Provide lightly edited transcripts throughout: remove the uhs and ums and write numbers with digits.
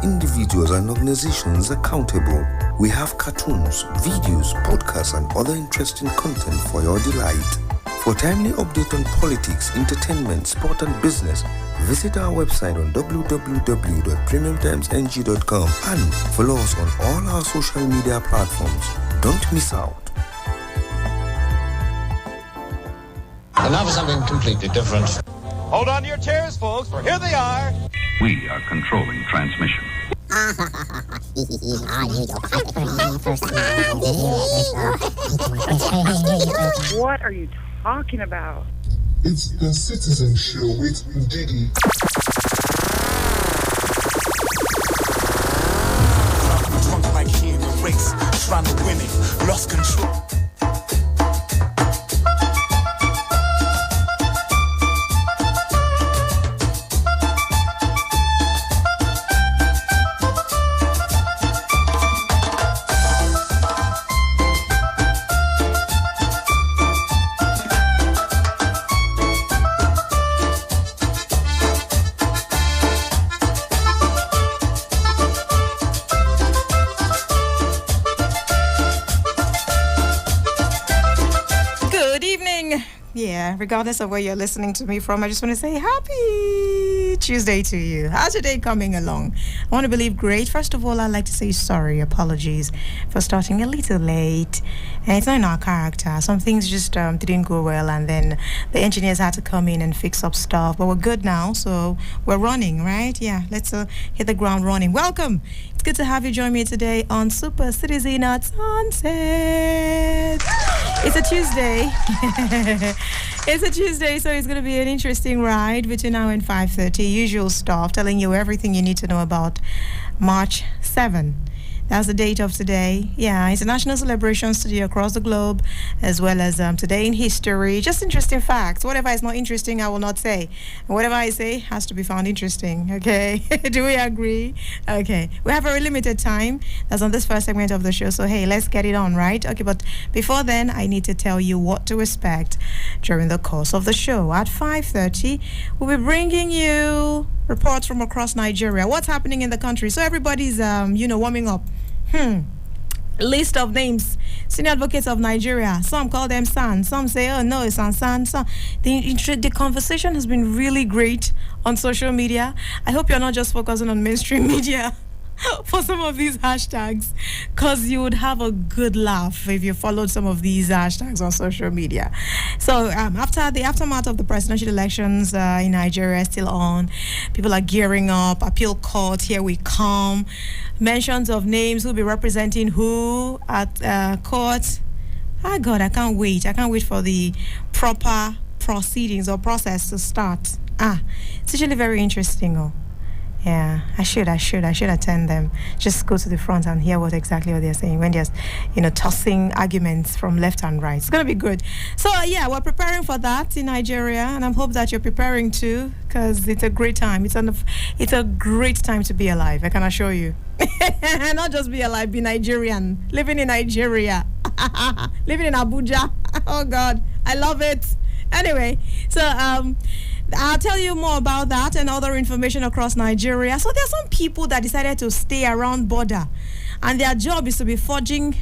individuals and organizations accountable. We have cartoons, videos, podcasts, and other interesting content for your delight. For timely update on politics, entertainment, sport, and business, visit our website on www.premiumtimesng.com and follow us on all our social media platforms. Don't miss out. And now for something completely different. Hold on to your chairs, folks, for here they are. We are controlling transmission. What are you talking about? It's the Citizen Show with Didi. Drunk like he in a race, trying to win it, lost control. Regardless of where you're listening to me from, I just want to say happy Tuesday to you. How's your day coming along? I want to believe great. First of all, I'd like to say sorry, apologies for starting a little late. And it's not in our character. Some things just didn't go well, and then the engineers had to come in and fix up stuff. But we're good now, so we're running, right? Yeah, let's hit the ground running. Welcome. It's good to have you join me today on Super Citizen at Sunset. It's a Tuesday. It's a Tuesday, so it's going to be an interesting ride between now and 5:30. Usual stuff, telling you everything you need to know about March 7. That's the date of today. Yeah, international celebrations today across the globe, as well as today in history. Just interesting facts. Whatever is not interesting, I will not say. And whatever I say has to be found interesting, okay? Do we agree? Okay. We have a very limited time. That's on this first segment of the show. So, hey, let's get it on, right? Okay, but before then, I need to tell you what to expect during the course of the show. At 5:30, we'll be bringing you reports from across Nigeria. What's happening in the country? So everybody's, warming up. List of names. Senior advocates of Nigeria. Some call them SAN. Some say, oh no, it's SAN. The conversation has been really great on social media. I hope you're not just focusing on mainstream media for some of these hashtags, because you would have a good laugh if you followed some of these hashtags on social media. So after the aftermath of the presidential elections in Nigeria is still on, people are gearing up. Appeal court, here we come. Mentions of names who'll be representing who at court. Oh God, I can't wait. I can't wait for the proper proceedings or process to start. It's usually very interesting. Yeah, I should attend them. Just go to the front and hear what they're saying when they're, tossing arguments from left and right. It's going to be good. So, yeah, we're preparing for that in Nigeria, and I hope that you're preparing too, because it's a great time. It's a great time to be alive, I can assure you. Not just be alive, be Nigerian. Living in Nigeria. Living in Abuja. Oh, God, I love it. Anyway, so, I'll tell you more about that and other information across Nigeria. So there are some people that decided to stay around border, and their job is to be forging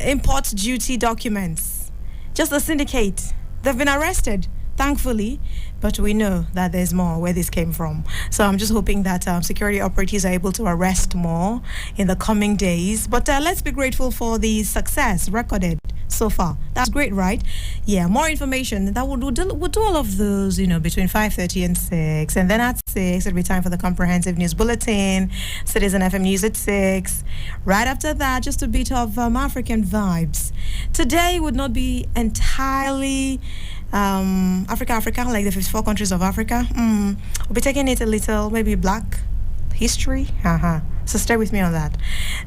import duty documents. Just a syndicate. They've been arrested, thankfully, but we know that there's more where this came from. So I'm just hoping that security operatives are able to arrest more in the coming days. But let's be grateful for the success recorded so far. That's great, right? Yeah, more information. That we'll do all of those, between 5:30 and 6. And then at 6, it'll be time for the comprehensive news bulletin, Citizen FM News at 6. Right after that, just a bit of African vibes. Today would not be entirely Africa, like the 54 countries of Africa. We'll be taking it a little, maybe black history. So stay with me on that.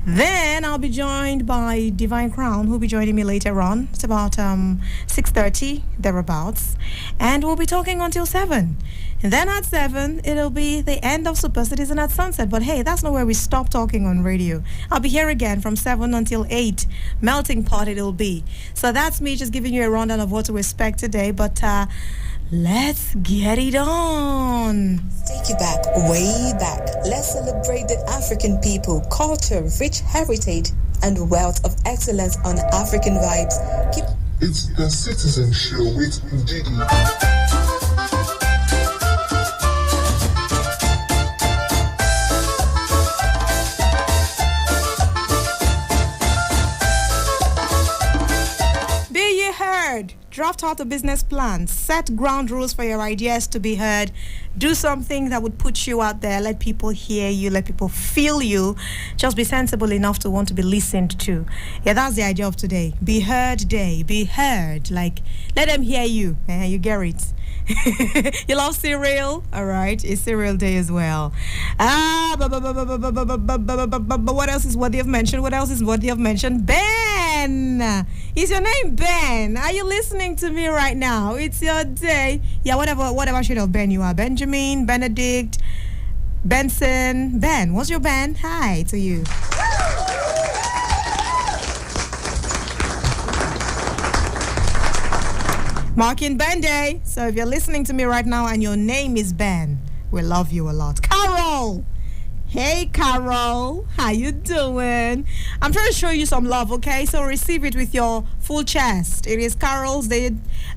Then I'll be joined by Divine Crown, who'll be joining me later on. It's about 6:30, thereabouts. And we'll be talking until 7. And then at 7, it'll be the end of Super Citizen at Sunset. But hey, that's not where we stop talking on radio. I'll be here again from 7 until 8. Melting pot it'll be. So that's me just giving you a rundown of what to expect today. But Let's get it on. Take you back, way back. Let's celebrate the African people, culture, rich heritage, and wealth of excellence on African vibes. It's the Citizen Show with Didi. Be ye heard. Draft out a business plan. Set ground rules for your ideas to be heard. Do something that would put you out there. Let people hear you. Let people feel you. Just be sensible enough to want to be listened to. Yeah, that's the idea of today. Be heard day. Be heard. Like, let them hear you. You get it. You love cereal? All right. It's cereal day as well. But what else is worthy of mention? What else is worthy of mention? Ben! Is your name Ben? Are you listening to me right now? It's your day. Yeah, whatever shade of Ben you are. Benjamin, Benedict, Benson. Ben, what's your Ben? Hi to you. Marking Ben Day. So if you're listening to me right now and your name is Ben, we love you a lot. Carol! Hey, Carol. How you doing? I'm trying to show you some love, okay? So receive it with your full chest. It is Carol's Day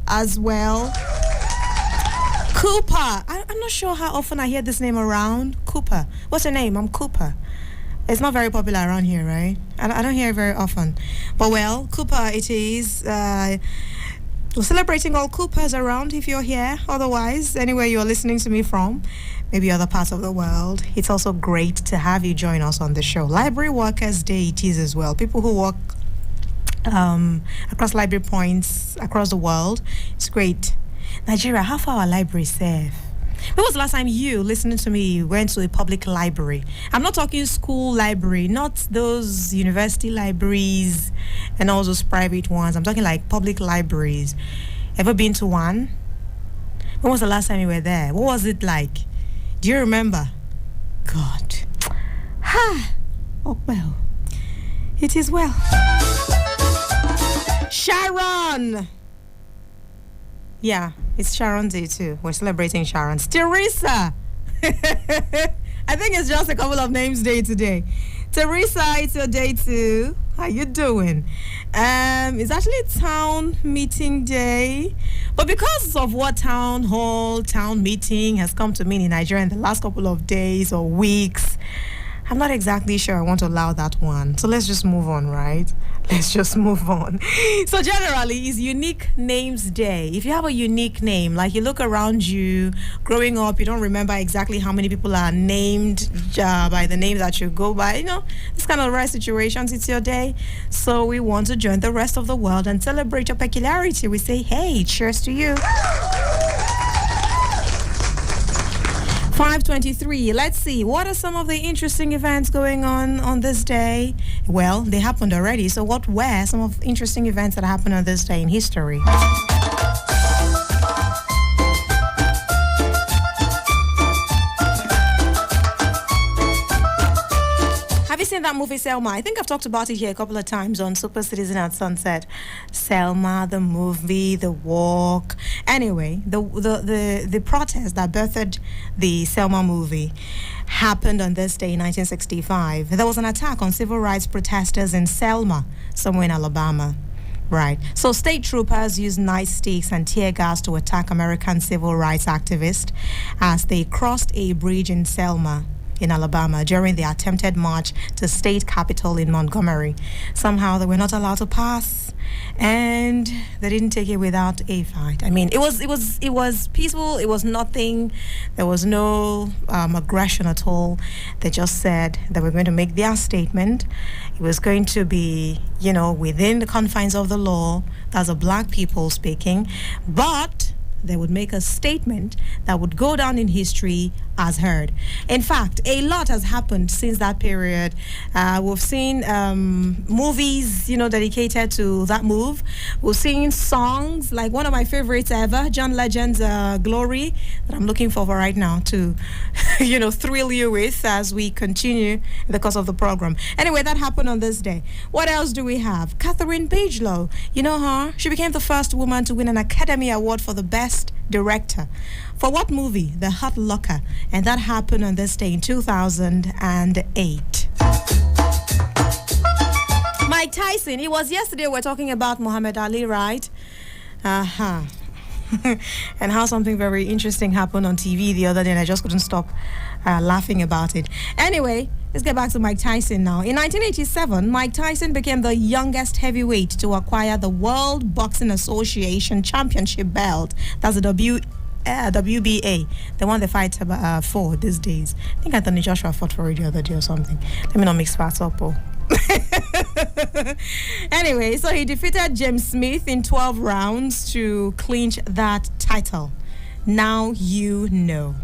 as well. Cooper. I'm not sure how often I hear this name around. Cooper. What's your name? I'm Cooper. It's not very popular around here, right? I don't hear it very often. But well, Cooper it is. We're celebrating all Coopers around if you're here. Otherwise, anywhere you're listening to me from, maybe other parts of the world, it's also great to have you join us on the show. Library Workers Day it is as well. People who work across library points across the world. It's great. Nigeria, how far our libraries serve? When was the last time you, listening to me, went to a public library? I'm not talking school library, not those university libraries and all those private ones. I'm talking like public libraries. Ever been to one? When was the last time you were there? What was it like? Do you remember? God. Ha! Oh, well. It is well. Sharon! Yeah, it's Sharon Day too. We're celebrating Sharon's. Teresa! I think it's just a couple of names day today. Teresa, it's your day too. How you doing? It's actually town meeting day. But because of what town meeting has come to mean in Nigeria in the last couple of days or weeks, I'm not exactly sure I want to allow that one. So let's just move on, right? Let's just move on. So generally, it's Unique Names Day. If you have a unique name, like you look around you, growing up, you don't remember exactly how many people are named by the name that you go by. You know, this kind of rare situations, it's your day. So we want to join the rest of the world and celebrate your peculiarity. We say, hey, cheers to you. 5:23. Let's see. What are some of the interesting events going on this day? Well, they happened already. So what were some of the interesting events that happened on this day in history? Have you seen that movie Selma? I think I've talked about it here a couple of times on Super Citizen at Sunset. Selma, the movie, the walk. Anyway, the protest that birthed the Selma movie happened on this day in 1965. There was an attack on civil rights protesters in Selma, somewhere in Alabama. Right. So state troopers used nightsticks and tear gas to attack American civil rights activists as they crossed a bridge in Selma, in Alabama, during the attempted march to state capitol in Montgomery. Somehow they were not allowed to pass, and they didn't take it without a fight. I mean, it was peaceful. It was nothing. There was no aggression at all. They just said they were going to make their statement. It was going to be, within the confines of the law. That's a black people speaking, but they would make a statement that would go down in history as heard. In fact, a lot has happened since that period. We've seen movies, dedicated to that move. We've seen songs, like one of my favorites ever, John Legend's Glory, that I'm looking for right now to, thrill you with as we continue in the course of the program. Anyway, that happened on this day. What else do we have? Catherine Bigelow. You know her? She became the first woman to win an Academy Award for the Best director. For what movie? The Hurt Locker. And that happened on this day in 2008. Mike Tyson, it was yesterday we're talking about Muhammad Ali, right? Uh-huh. And how something very interesting happened on TV the other day, and I just couldn't stop laughing about it. Anyway, let's get back to Mike Tyson now. In 1987, Mike Tyson became the youngest heavyweight to acquire the World Boxing Association Championship belt. That's the WBA, the one they fight for these days. I think Anthony Joshua fought for it the other day or something. Let me not mix parts up. Anyway, so he defeated James Smith in 12 rounds to clinch that title. Now you know.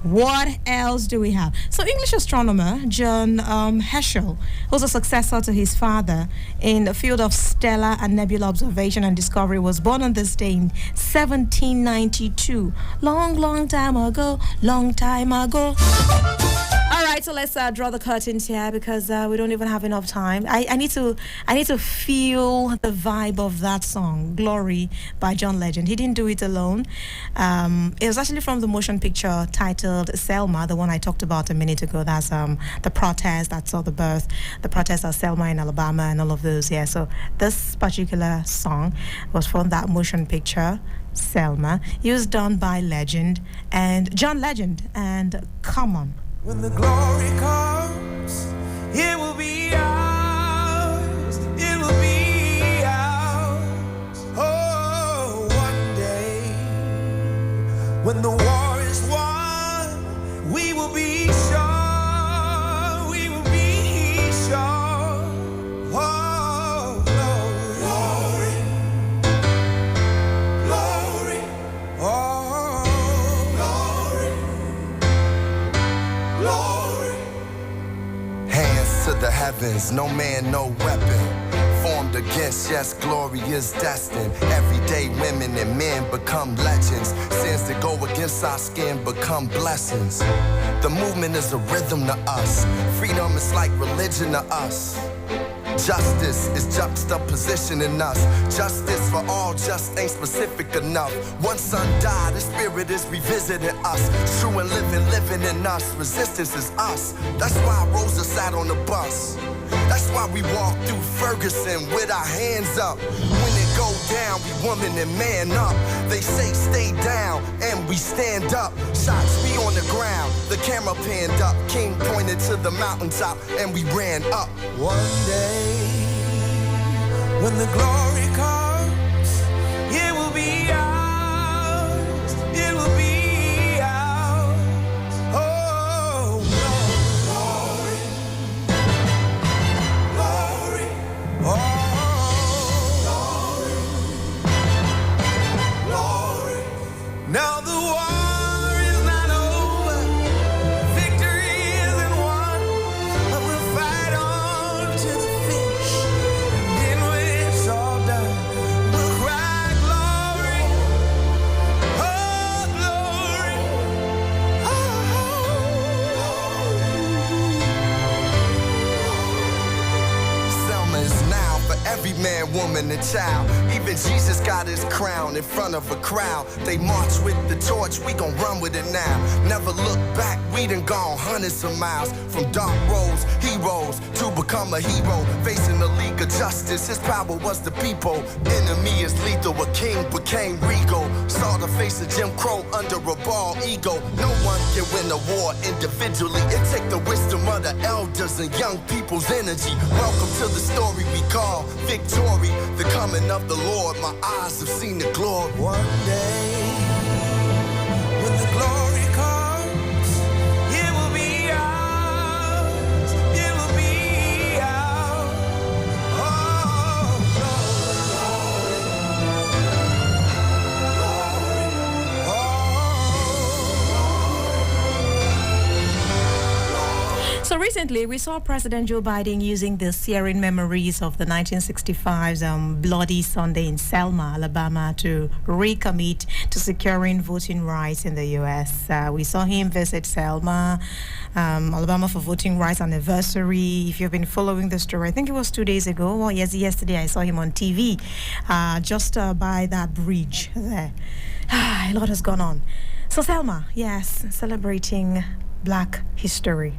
What else do we have? So English astronomer John Herschel, who's a successor to his father in the field of stellar and nebula observation and discovery, was born on this day in 1792. Long time ago. All right, so let's draw the curtains here because we don't even have enough time. I need to feel the vibe of that song, Glory by John Legend. He didn't do it alone. It was actually from the motion picture titled Selma, the one I talked about a minute ago. That's the protest that saw the birth, the protest at Selma in Alabama and all of those. Yeah, so this particular song was from that motion picture, Selma. It was done by Legend and John Legend. And come on. When the glory comes, it will be ours. It will be ours. Oh, one day, when the war is won, we will be sure. We will be sure. Oh, glory, glory, oh, glory. Hands to the heavens, no man, no weapon formed against, yes, glory is destined. Everyday women and men become legends. Sins that go against our skin become blessings. The movement is a rhythm to us. Freedom is like religion to us. Justice is juxtaposition in us. Justice for all just ain't specific enough. One son died, the spirit is revisiting us. True and living in us. Resistance is us. That's why Rosa sat on the bus. That's why we walk through Ferguson with our hands up. When it go down, we woman and man up. They say stay down, and we stand up. Shots be on the ground, the camera panned up. King pointed to the mountaintop, and we ran up. One day, when the glory comes, it will be ours. It will be ours. Oh, glory. Oh, glory, glory. Now the war is not over, victory isn't won, but we'll fight on to the finish. And then when it's all done, we'll cry glory, oh, glory, oh, Selma is now for every man, woman, and child. Even Jesus got his crown in front of a crowd. They march with the torch, we gon' run with it now. Never look back, we done gone hundreds of miles. From dark roads, heroes, to become a hero. Facing the League of Justice, his power was the people. Enemy is lethal, a king became regal. Saw the face of Jim Crow under a bald ego. No one can win a war individually. It take the wisdom of the elders and young people's energy. Welcome to the story we call victory. The coming of the Lord, my eyes have seen the glory. One day, when the glory comes, it will be ours. It will be ours. Oh, glory. So recently, we saw President Joe Biden using the searing memories of the 1965's Bloody Sunday in Selma, Alabama, to recommit to securing voting rights in the U.S. We saw him visit Selma, Alabama for voting rights anniversary. If you've been following the story, I think it was 2 days ago. Well, yes, yesterday I saw him on TV, just by that bridge there. A lot has gone on. So Selma, yes, celebrating Black history.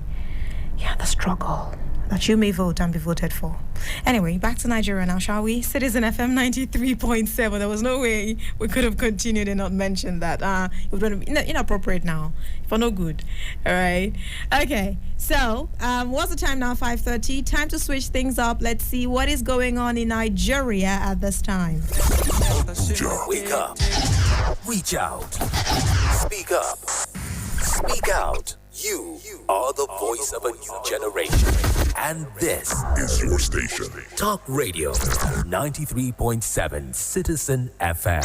Yeah, the struggle that you may vote and be voted for. Anyway, back to Nigeria now, shall we? Citizen FM 93.7. There was no way we could have continued and not mentioned that. It would have been inappropriate now, for no good. All right. Okay. So, what's the time now? 5:30. Time to switch things up. Let's see what is going on in Nigeria at this time. Wake up. Reach out. Speak up. Speak out. You are the voice of a new generation. And this is your station. Talk Radio 93.7 Citizen FM.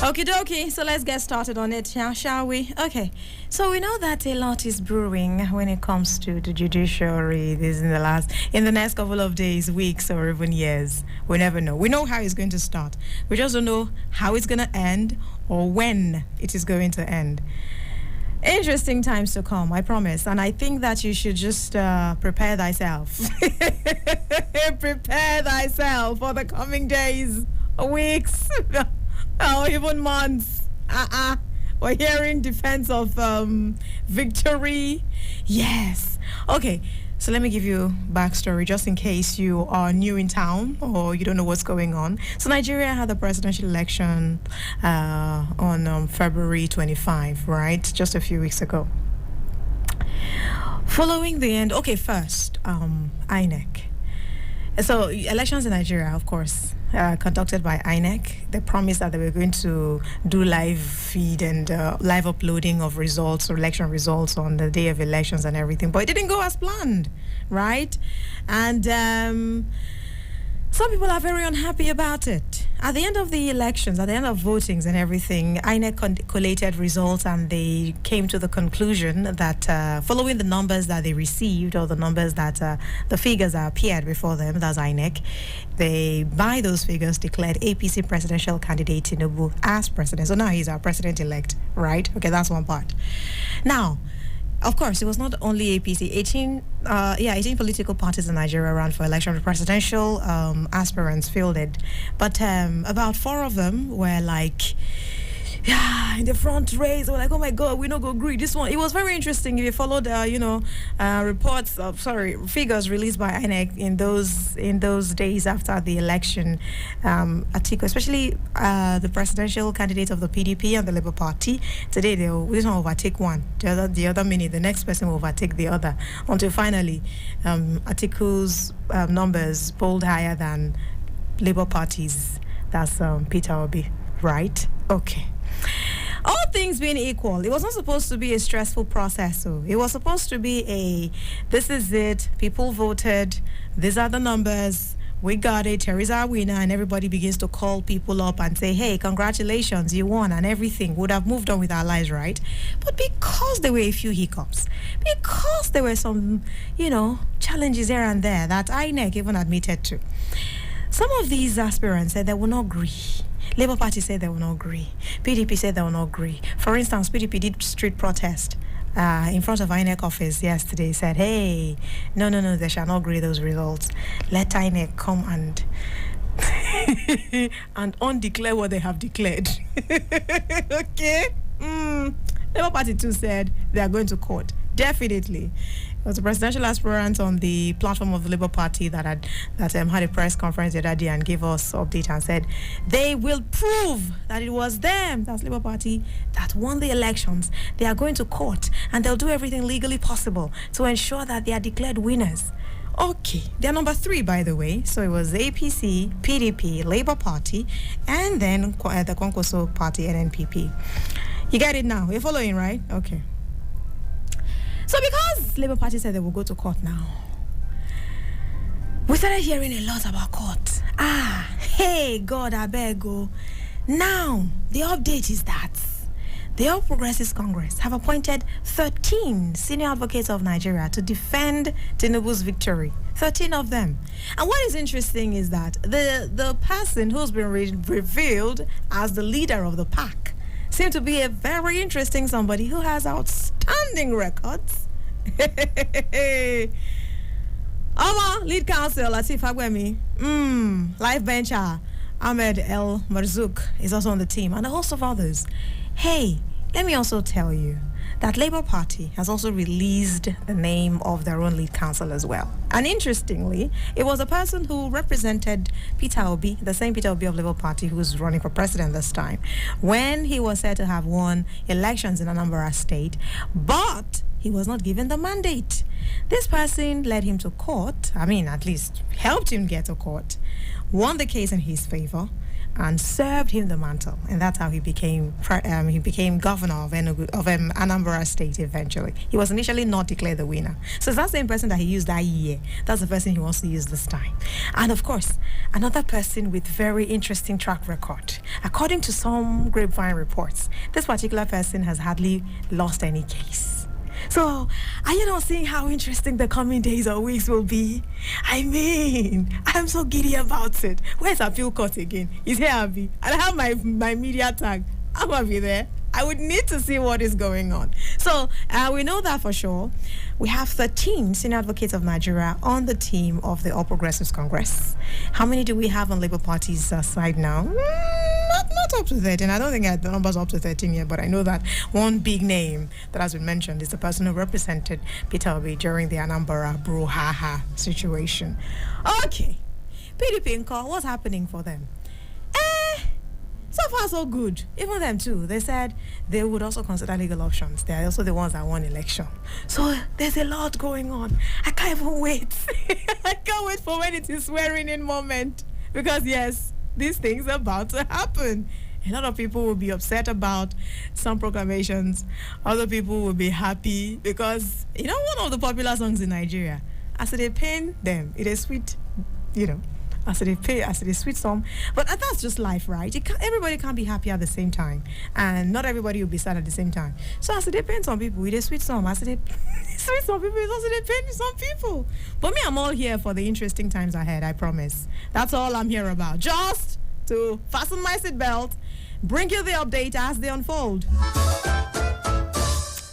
Okie dokie, so let's get started on it, shall we? Okay, so we know that a lot is brewing when it comes to the judiciary. This in the next couple of days, weeks, or even years. We never know. We know how it's going to start. We just don't know how it's going to end or when it is going to end. Interesting times to come, I promise. And I think that you should just prepare thyself. Prepare thyself for the coming days, weeks. Oh, even months. We're hearing defense of victory. Yes. Okay, so let me give you backstory just in case you are new in town or you don't know what's going on. So Nigeria had the presidential election on February 25, right? Just a few weeks ago. Following the end, okay, first, INEC. So elections in Nigeria, of course, conducted by INEC. They promised that they were going to do live feed and live uploading of results or election results on the day of elections and everything. But it didn't go as planned, right? And some people are very unhappy about it. At the end of the elections, at the end of votings and everything, INEC collated results and they came to the conclusion that following the numbers that they received or the numbers that the figures that appeared before them, that's INEC, they, by those figures, declared APC presidential candidate Tinubu as president. So now he's our president-elect, right? Okay, that's one part. Now, of course, it was not only APC. 18 political parties in Nigeria ran for election. The presidential aspirants fielded. But about 4 of them were like, in the front race. They were like, oh my God, we not go agree. This one, it was very interesting. If you followed, figures released by INEC in those days after the election, Atiku, especially the presidential candidate of the PDP and the Labour Party, today this one will overtake one. The other minute, the next person will overtake the other, until finally, Atiku's numbers polled higher than Labour Party's. That's Peter Obi, right? Okay. All things being equal, it was not supposed to be a stressful process. So it was supposed to be this is it, people voted, these are the numbers, we got it, here is our winner, and everybody begins to call people up and say, hey, congratulations, you won, and everything would have moved on with our lives, right? But because there were a few hiccups, because there were some, challenges here and there that INEC even admitted to, some of these aspirants said they will not agree. Labour Party said they will not agree. PDP said they will not agree. For instance, PDP did street protest in front of INEC office yesterday. Said, hey, no, they shall not agree those results. Let INEC come and undeclare what they have declared. Okay? Labour Party too said they are going to court. Definitely. It was a presidential aspirant on the platform of the Labour Party that had a press conference the other day and gave us update and said they will prove that it was them, that's Labour Party, that won the elections. They are going to court and they'll do everything legally possible to ensure that they are declared winners. Okay, they're number 3, by the way. So it was APC, PDP, Labour Party, and then the Kwankwaso Party, NNPP. You get it now? You're following, right? Okay. So because Labour Party said they will go to court now, we started hearing a lot about court. Hey, God, I beg go. Now, the update is that the All Progressives Congress have appointed 13 senior advocates of Nigeria to defend Tinubu's victory. 13 of them. And what is interesting is that the person who's been revealed as the leader of the pack seemed to be a very interesting somebody who has outstanding records. Lead counsel Latif Agwemi, life bencher Ahmed El Marzouk is also on the team, and a host of others. Hey, let me also tell you that Labour Party has also released the name of their own lead counsel as well. And interestingly, it was a person who represented Peter Obi, the same Peter Obi of Labour Party who's running for president this time, when he was said to have won elections in Anambra State, but he was not given the mandate. This person led him to court, at least helped him get to court, won the case in his favor, and served him the mantle, and that's how he became governor of Anambra State eventually. He was initially not declared the winner. So it's that same person that he used that year. That's the person he wants to use this time. And of course, another person with very interesting track record. According to some grapevine reports, this particular person has hardly lost any case. So, are you not seeing how interesting the coming days or weeks will be? I'm so giddy about it. Where's Appeal Court again? He's here, Abby. And I have my media tag. I'm going to be there. I would need to see what is going on. So, we know that for sure. We have 13 senior advocates of Nigeria on the team of the All Progressives Congress. How many do we have on Labour Party's side now? Not up to 13. I don't think the number's up to 13 yet, but I know that one big name that has been mentioned is the person who represented Peter Obi during the Anambra brouhaha situation. Okay. PDP Nko, what's happening for them? So far, so good. Even them too. They said they would also consider legal options. They are also the ones that won election. So there's a lot going on. I can't even wait. I can't wait for when it is swearing in moment. Because yes, these things are about to happen. A lot of people will be upset about some proclamations. Other people will be happy because, one of the popular songs in Nigeria, as they pain them, it is sweet, as they sweet song. But that's just life, right? Everybody can't be happy at the same time, and not everybody will be sad at the same time. So as they pain some people, it is sweet song. As they sweet some people, it's also they pain some people. But me, I'm all here for the interesting times ahead, I promise. That's all I'm here about. Just to fasten my seatbelt, bring you the update as they unfold.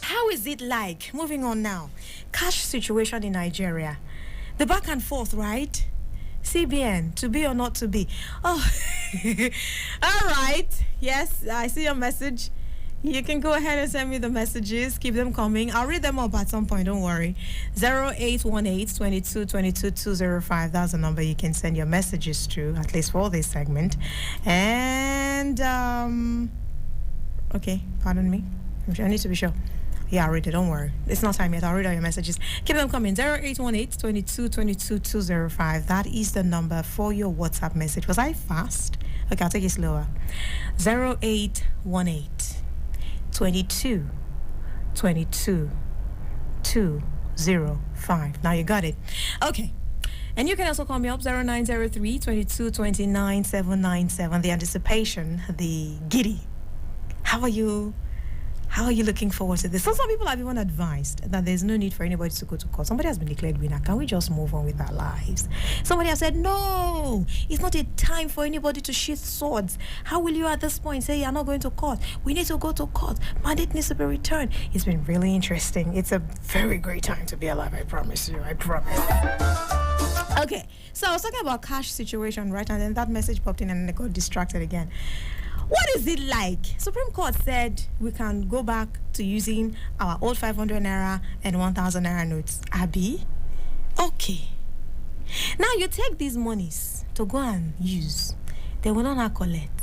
How is it like? Moving on now. Cash situation in Nigeria. The back and forth, right? CBN, to be or not to be. Oh, all right. Yes, I see your message. You can go ahead and send me the messages. Keep them coming. I'll read them up at some point. Don't worry. 0818-2222-205. That's the number you can send your messages to, at least for this segment. And, okay, pardon me. I need to be sure. Yeah, I'll read it. Don't worry. It's not time yet. I'll read all your messages. Keep them coming. 0818-2222-205. That is the number for your WhatsApp message. Was I fast? Okay, I'll take it slower. 0818-2222-205. Now you got it. Okay. And you can also call me up 0903-2229-797. The anticipation, the giddy. How are you looking forward to this? So some people have even advised that there's no need for anybody to go to court. Somebody has been declared winner. Can we just move on with our lives? Somebody has said, no, it's not a time for anybody to sheath swords. How will you at this point say you're not going to court? We need to go to court. Mandate needs to be returned. It's been really interesting. It's a very great time to be alive, I promise you. I promise. Okay, so I was talking about cash situation, right? And then that message popped in and I got distracted again. What is it like? Supreme Court said we can go back to using our old 500 naira and 1,000 naira notes. Abi? Okay. Now you take these monies to go and use. They will not collect.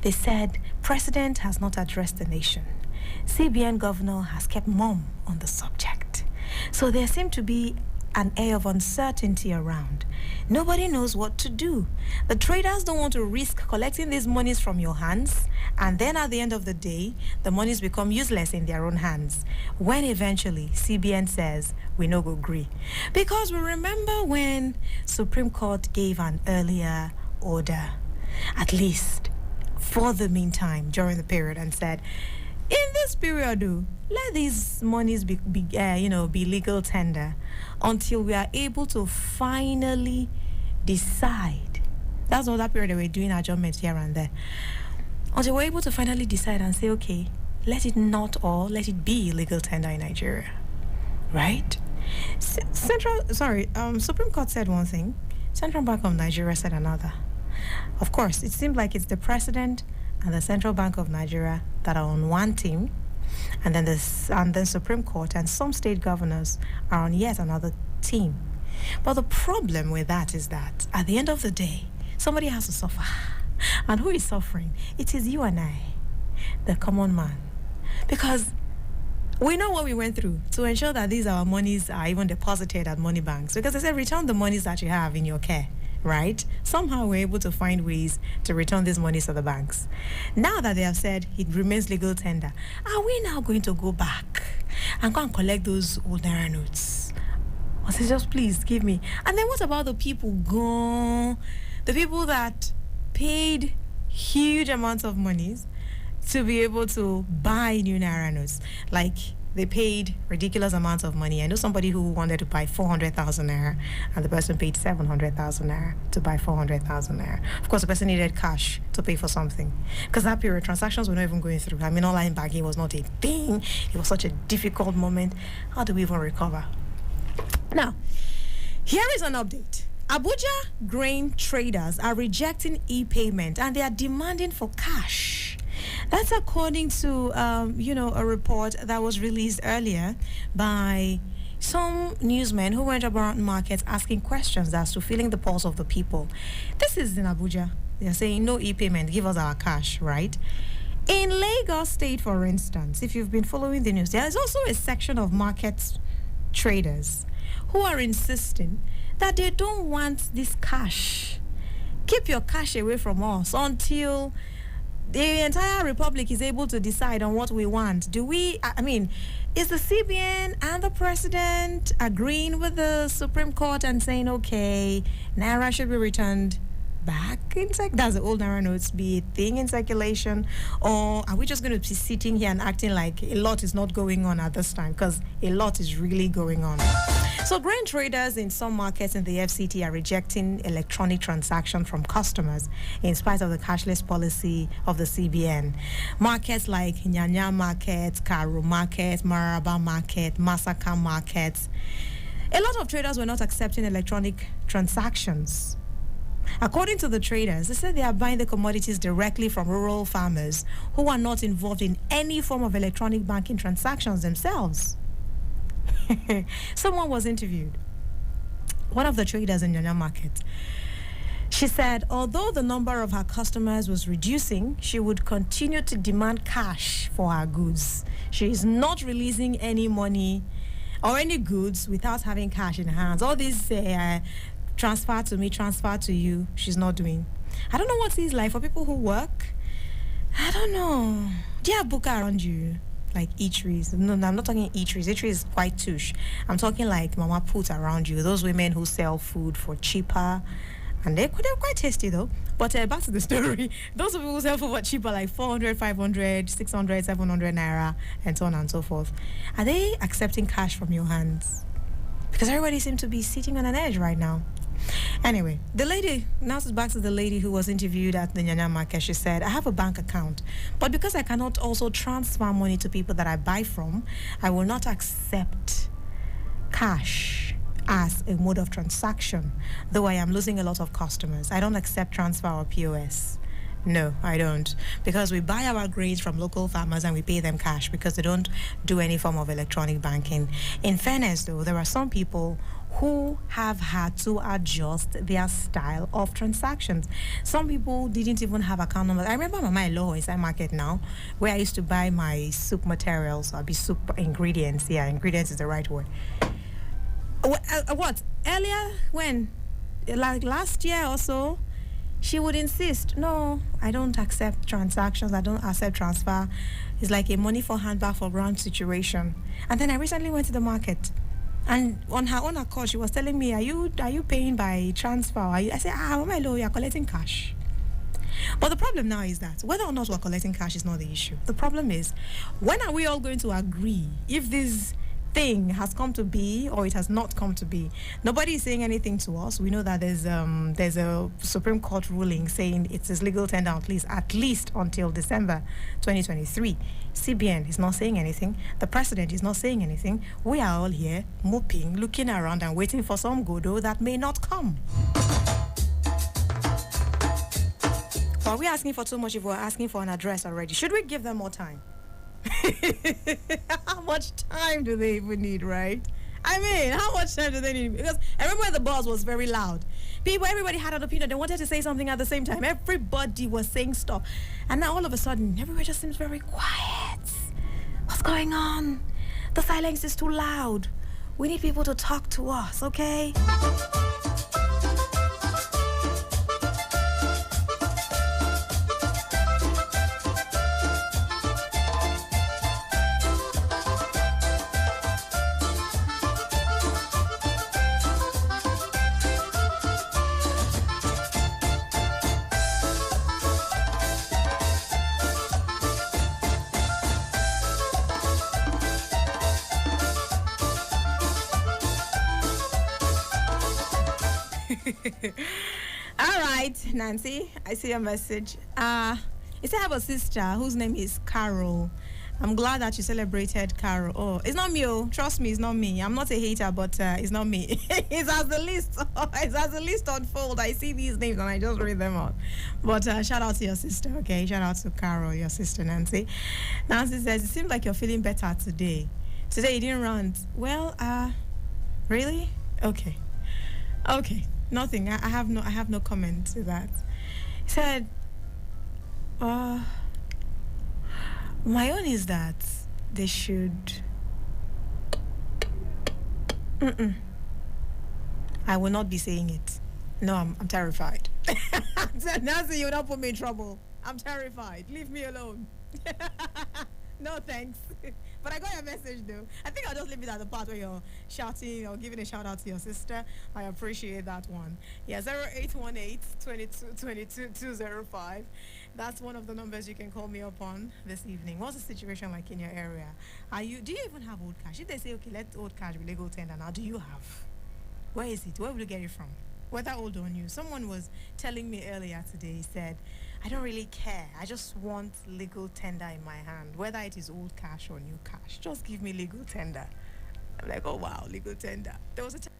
They said President has not addressed the nation. CBN governor has kept mum on the subject. So there seemed to be an air of uncertainty around. Nobody knows what to do. The traders don't want to risk collecting these monies from your hands, and then at the end of the day, the monies become useless in their own hands. When eventually CBN says, we no go agree. Because we remember when Supreme Court gave an earlier order, at least for the meantime, during the period, and said, in this period, let these monies be legal tender until we are able to finally decide. That's all that period they were doing adjustments here and there. Until we're able to finally decide and say, okay, let it be illegal tender in Nigeria. Right? Supreme Court said one thing, Central Bank of Nigeria said another. Of course, it seemed like it's the president and the Central Bank of Nigeria that are on one team, and then the Supreme Court and some state governors are on yet another team. But the problem with that is that at the end of the day, somebody has to suffer. And who is suffering? It is you and I, the common man. Because we know what we went through to ensure that these our monies are even deposited at money banks. Because they said return the monies that you have in your care. Right? Somehow we're able to find ways to return these monies to the banks. Now that they have said it remains legal tender, are we now going to go back and go and collect those old Naira notes? I said, just please give me. And then what about the people that paid huge amounts of monies to be able to buy new Naira notes? Like, they paid ridiculous amounts of money. I know somebody who wanted to buy 400,000 naira, and the person paid 700,000 naira to buy 400,000 naira. Of course, the person needed cash to pay for something, because that period transactions were not even going through. I mean, online banking was not a thing. It was such a difficult moment. How do we even recover? Now, here is an update. Abuja grain traders are rejecting e-payment and they are demanding for cash. That's according to, a report that was released earlier by some newsmen who went around markets asking questions as to feeling the pulse of the people. This is in Abuja. They're saying no e-payment, give us our cash, right? In Lagos State, for instance, if you've been following the news, there is also a section of market traders who are insisting that they don't want this cash. Keep your cash away from us until the entire republic is able to decide on what we want. Is the CBN and the president agreeing with the Supreme Court and saying, okay, Naira should be returned back in does the old Naira notes be a thing in circulation, or are we just going to be sitting here and acting like a lot is not going on at this time? Because a lot is really going on. So grain traders in some markets in the FCT are rejecting electronic transaction from customers in spite of the cashless policy of the CBN. Markets like Nyanya Market, Karu Market, Maraba Market, Masaka Markets, a lot of traders were not accepting electronic transactions. According to the traders, they said they are buying the commodities directly from rural farmers who are not involved in any form of electronic banking transactions themselves. Someone was interviewed, one of the traders in Nyanya Market. She said, although the number of her customers was reducing, she would continue to demand cash for her goods. She is not releasing any money or any goods without having cash in her hands. All these transfer to me, transfer to you, she's not doing. I don't know what it's like for people who work. I don't know. Do you have buka around you? Like eateries? No, I'm not talking eateries. Eateries is quite touche. I'm talking like mama put around you. Those women who sell food for cheaper. And they're quite tasty though. But back to the story. Those people who sell food for cheaper, like 400, 500, 600, 700 naira, and so on and so forth. Are they accepting cash from your hands? Because everybody seems to be sitting on an edge right now. Anyway, the lady, now it's back to the lady who was interviewed at the Nyanya Market. She said, I have a bank account, but because I cannot also transfer money to people that I buy from, I will not accept cash as a mode of transaction, though I am losing a lot of customers. I don't accept transfer or POS. No, I don't. Because we buy our grains from local farmers and we pay them cash because they don't do any form of electronic banking. In fairness, though, there are some people who have had to adjust their style of transactions. Some people didn't even have account numbers. I remember Mama Eloho inside market now, where I used to buy my soup materials, or be soup ingredients. Yeah, ingredients is the right word. What? Earlier, when? like last year or so, she would insist, no, I don't accept transactions, I don't accept transfer. It's like a money for hand, back for ground situation. And then I recently went to the market, and on her own accord, she was telling me, are you paying by transfer? I said, my lord, you're collecting cash. But the problem now is that whether or not we're collecting cash is not the issue. The problem is, when are we all going to agree if this thing has come to be or it has not come to be? Nobody is saying anything to us. We know that there's a Supreme Court ruling saying it is legal tender at least until December 2023. CBN is not saying anything. The president is not saying anything. We are all here moping, looking around and waiting for some Godot that may not come. Are we asking for too much if we're asking for an address already? Should we give them more time? How much time do they even need, right? I mean, how much time do they need? Because I remember when the buzz was very loud. Everybody had an opinion. They wanted to say something at the same time. Everybody was saying stuff. And now all of a sudden, everywhere just seems very quiet. What's going on? The silence is too loud. We need people to talk to us, okay? All right, Nancy, I see your message. You say I have a sister whose name is Carol. I'm glad that you celebrated Carol. Oh, it's not me. Oh, trust me, it's not me. I'm not a hater, but it's not me. It's as the list unfold. I see these names and I just read them out. But shout out to your sister, okay? Shout out to Carol, your sister Nancy. Nancy says, it seems like you're feeling better today. Today you didn't rant. Well, really? Okay. Nothing. I have no comment to that. He said, my own is that they should. I will not be saying it. No, I'm terrified. Nancy, you'll not put me in trouble. I'm terrified. Leave me alone. No thanks. But I got your message though. I think I'll just leave it at the part where you're shouting or giving a shout out to your sister. I appreciate that one. Yeah, 0818-2222-205. That's one of the numbers you can call me up on this evening. What's the situation like in your area? Do you even have old cash? If they say, okay, let old cash be legal tender now, do you have? Where is it? Where will you get it from? Whether old or new. Someone was telling me earlier today, he said, I don't really care. I just want legal tender in my hand. Whether it is old cash or new cash, just give me legal tender. I'm like, oh wow, legal tender. There was a time.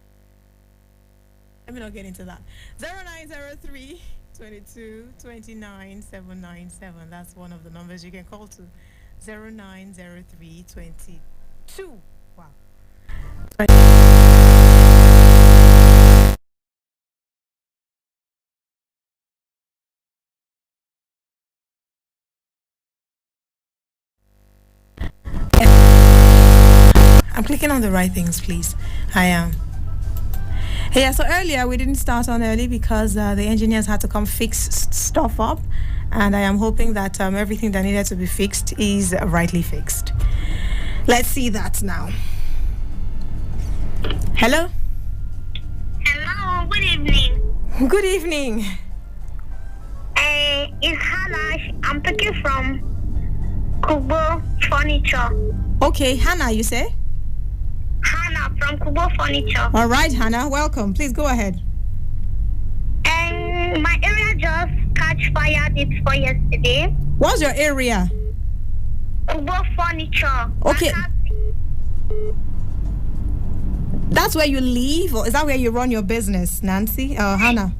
Let me not get into that. 0903 22 29 797. That's one of the numbers you can call to. 0903 22. Wow. I'm clicking on the right things, please. I am. Yeah, so earlier we didn't start on early because the engineers had to come fix stuff up, and I am hoping that everything that needed to be fixed is rightly fixed. Let's see that now. Hello? Hello, good evening. Good evening. It's Hannah. I'm picking from Kubo Furniture. Okay, Hannah, you say? Hannah from Kubo Furniture. All right, Hannah, welcome. Please go ahead. And my area just catch fire day before yesterday. What's your area? Kubo Furniture. Okay. That's where you live, or is that where you run your business, Nancy? Hannah?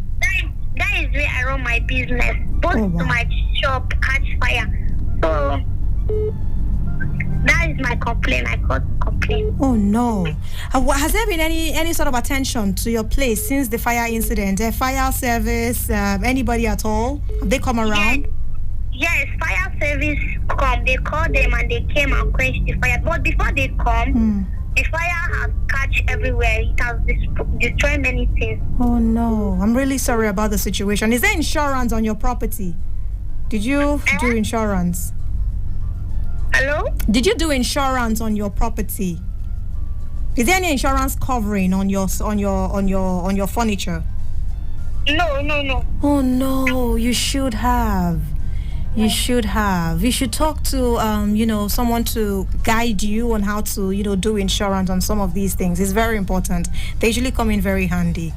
That is where I run my business. Both to my shop catch fire. So that is my complaint. I got complaint. Oh no! Has there been any sort of attention to your place since the fire incident? Fire service, anybody at all? Have they come around? Yes, fire service come. They called them and they came and quenched the fire. But before they come, The fire has catch everywhere. It has destroyed many things. Oh no, I'm really sorry about the situation. Is there insurance on your property? Did you do insurance? Hello? Did you do insurance on your property? Is there any insurance covering on your furniture? No. Oh no, you should have. You should have. You should talk to someone to guide you on how to do insurance on some of these things. It's very important. They usually come in very handy.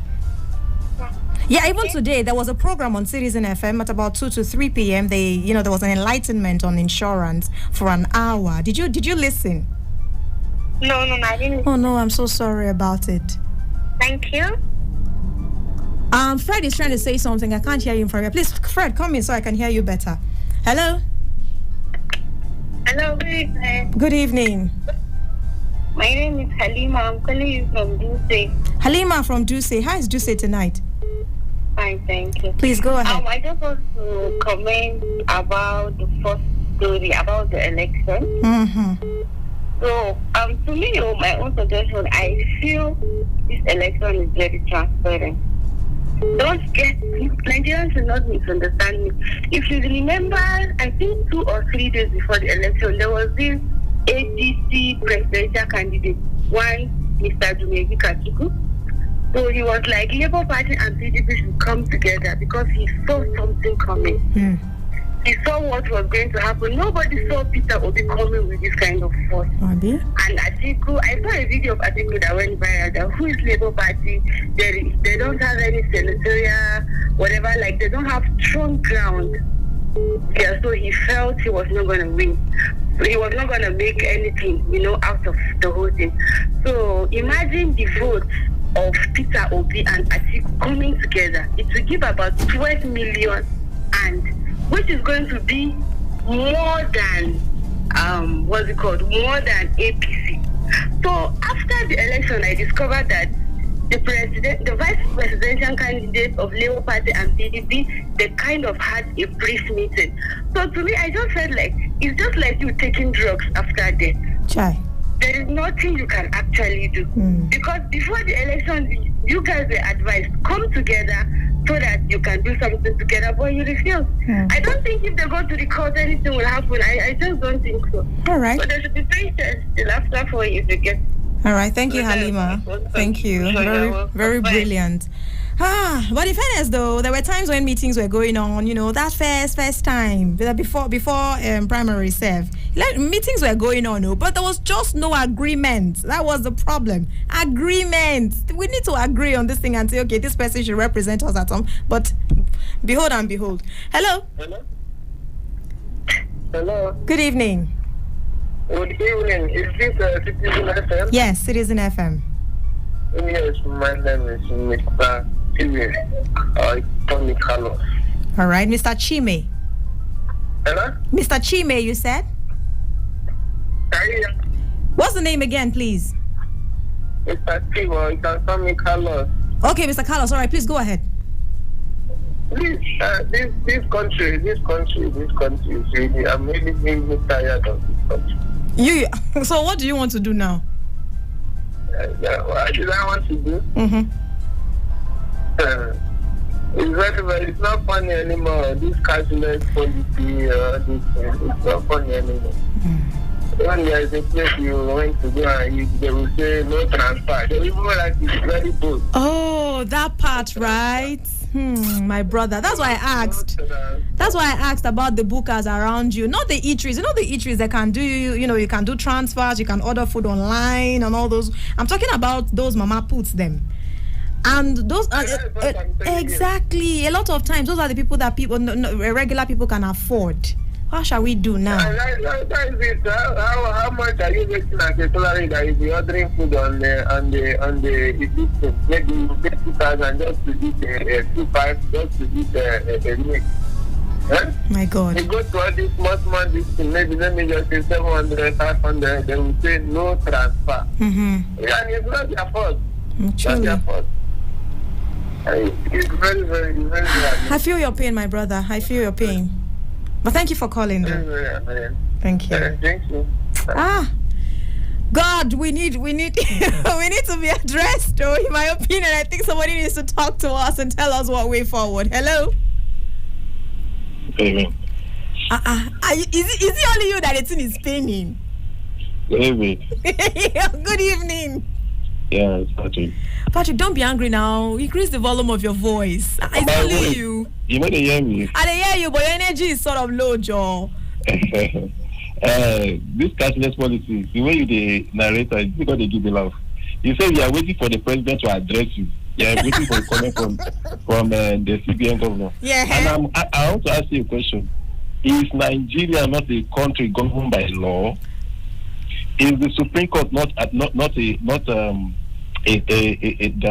Yeah, even today there was a program on Citizen FM at about 2 to 3 p.m. There was an enlightenment on insurance for an hour. Did you listen? No, I didn't. Oh no, I'm so sorry about it. Thank you. Fred is trying to say something. I can't hear you from here. Please, Fred, come in so I can hear you better. Hello? Hello, good evening. Good evening. My name is Halima. I'm calling you from Duse. Halima from Duse. How is Duse tonight? Fine, thank you. Please go ahead. I just want to comment about the first story about the election. Mm-hmm. So, to me, my own suggestion, I feel this election is very transparent. Don't get Nigerians should not misunderstand me. If you remember, I think 2 or 3 days before the election, there was this ADC presidential candidate, one Mr. Dumegi Kachuku. So he was like, Labour Party and PDP should come together because he saw something coming. He saw what was going to happen. Nobody saw Peter Obi coming with this kind of force. And Atiku, I saw a video of Atiku that went viral. That who is Labour Party? They don't have any senatorial, whatever. Like they don't have strong ground. Yeah, so he felt he was not going to win. So he was not going to make anything, out of the whole thing. So imagine the vote of Peter Obi and Atiku coming together. It will give about 12 million which is going to be more than more than APC. So after the election, I discovered that the vice presidential candidate of Labour Party and PDP, they kind of had a brief meeting. So to me, I just felt like it's just like you taking drugs after death. Chai. There is nothing you can actually do. Because before the election, you guys were advised, come together so that you can do something together, but you refuse. I don't think if they go to the court, anything will happen. I just don't think so. All right. But there should be patience till after for you to get. All right. Thank you, Halima. Thank you. Very, very brilliant. But in fairness, though, there were times when meetings were going on, that first time, before primary serve. Meetings were going on, but there was just no agreement. That was the problem. Agreement. We need to agree on this thing and say, okay, this person should represent us at home. But behold and behold. Hello? Hello? Good evening. Good evening. Is this Citizen FM? Yes, Citizen FM. Yes, my name is Mr. Chime. Tommy Carlos. All right, Mr. Chime. Hello? Mr. Chime, you said? What's the name again, please? Mr. Chime, it's Tommy Carlos. Okay, Mr. Carlos, all right, please go ahead. This country, I'm really tired of this country. So what do you want to do now? What did I want to do? It's not funny anymore. This cashless policy, it's not funny anymore. When there is a place you went to go and they will say no transfer. They will even like it's very good. Oh, that part, right? My brother. That's why I asked. That's why I asked about the bookers around you, not the eateries. The eateries that can do you can do transfers, you can order food online and all those. I'm talking about those mama puts them. And those are exactly a lot of times those are the people that regular people can afford. What shall we do now? That is it. How much are you making as a salary that is ordering food on the maybe 50,000 just to eat a 2-5 just to eat a meal? Huh? My God. You go to all these small this thing, maybe let me just say 700, 500, they will say no transfer. And it's not their fault. It's not their fault. It's very, very, very hard. I feel your pain, my brother. I feel your pain. But thank you for calling, though. Thank you. Thank you. God, we need we need to be addressed, though. In my opinion, I think somebody needs to talk to us and tell us what way forward. Hello? Amen. Is it only you that the thing is spinning? Amen. Good evening. Yeah, it's Patrick. Patrick, don't be angry now. Increase the volume of your voice. It's only you. You know they hear me. I hear you, but your energy is sort of low, Joe. This cashless policy, the way you the narrator, it's because they give the laugh. You say you are waiting for the president to address you. You are waiting for a comment from the CBN governor. Yeah. And I want to ask you a question. Is Nigeria not a country governed by law? Is the Supreme Court not the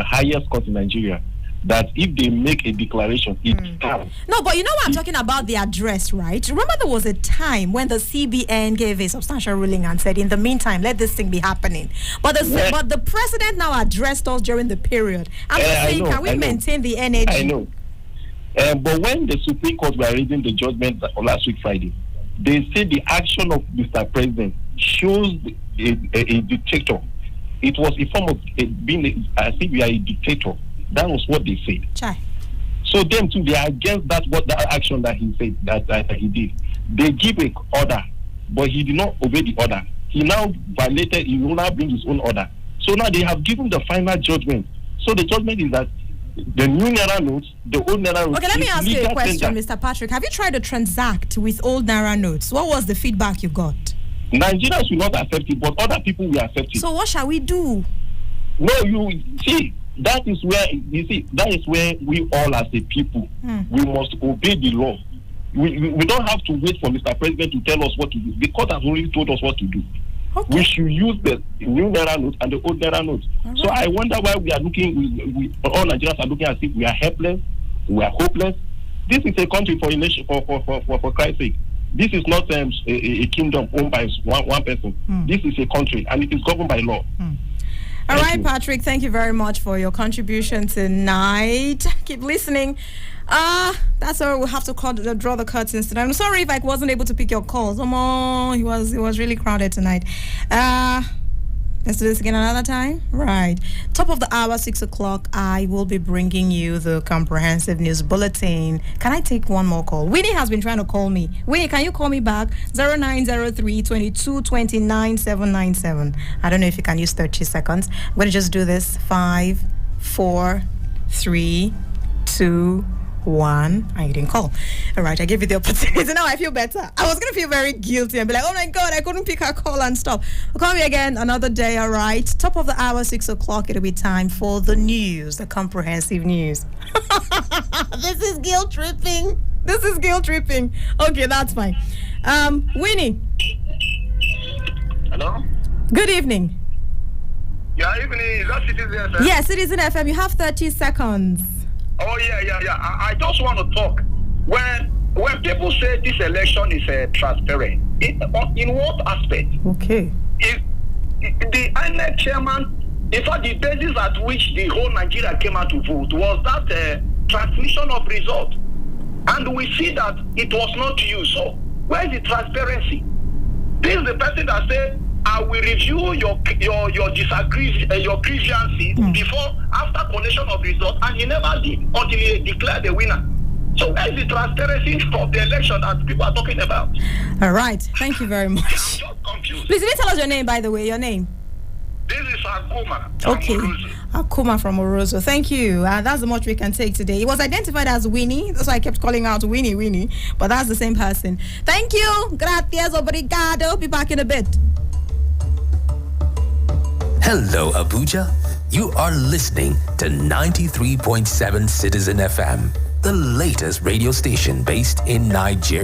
highest court in Nigeria? That if they make a declaration, it stands. No, but you know what I'm talking about, the address, right? Remember there was a time when the CBN gave a substantial ruling and said, in the meantime, let this thing be happening. But the president now addressed us during the period. I'm just saying, can we maintain the energy? I know. But when the Supreme Court were reading the judgment last week Friday, they said the action of Mr. President shows a dictator. It was a form of being as if we are a dictator. That was what they said. Chai. So them too, they are against that action that he said that he did. They give an order, but he did not obey the order. He now violated. He will now bring his own order. So now they have given the final judgment. So the judgment is that the new Naira notes, the old Naira notes. Okay, let me ask you a question, Mr. Patrick. Have you tried to transact with old Naira notes? What was the feedback you got? Nigerians will not accept it, but other people will accept it. So what shall we do? No, you see. That is where we all as a people we must obey the law. We don't have to wait for Mr. President to tell us what to do. The court has already told us what to do. Okay. We should use the new Naira note and the old Naira note. Right. So I wonder why we are looking. We all Nigerians are looking as if we are helpless, we are hopeless. This is a country for a nation, for Christ's sake. This is not a kingdom owned by one person. This is a country and it is governed by law. All right, Patrick, thank you very much for your contribution tonight. Keep listening. That's where we'll have to draw the curtains tonight. I'm sorry if I wasn't able to pick your calls. It was really crowded tonight. Let's do this again another time. Right. Top of the hour, 6 o'clock, I will be bringing you the comprehensive news bulletin. Can I take one more call? Winnie has been trying to call me. Winnie, can you call me back? 0903 22 29 797. I don't know if you can use 30 seconds. I'm going to just do this. 5, 4, 3, 2, 1. I didn't call. All right, I gave you the opportunity. Now I feel better. I was going to feel very guilty and be like, oh my God, I couldn't pick her call and stop. Call me again another day, all right? Top of the hour, 6 o'clock, it'll be time for the news, the comprehensive news. This is guilt tripping. Okay, that's fine. Winnie. Hello? Good evening. Yeah, evening. Is that Citizen FM? Yes, Citizen FM. You have 30 seconds. Oh, yeah. I just want to talk. When people say this election is transparent, in what aspect? Okay. If the INEC chairman, in fact, the basis at which the whole Nigeria came out to vote was that transmission of result. And we see that it was not used. So, where is the transparency? This is the person that said, I will review your grievances after collation of results, and he never did until he declared the winner. So where is the transparency of the election that people are talking about? All right, thank you very much. I'm just confused. Please, tell us your name, by the way, your name. This is Akuma. Okay, Akuma from Orozo. Thank you. That's the much we can take today. It was identified as Winnie. That's why I kept calling out Winnie. But that's the same person. Thank you. Gracias, obrigado. Be back in a bit. Hello, Abuja. You are listening to 93.7 Citizen FM, the latest radio station based in Nigeria.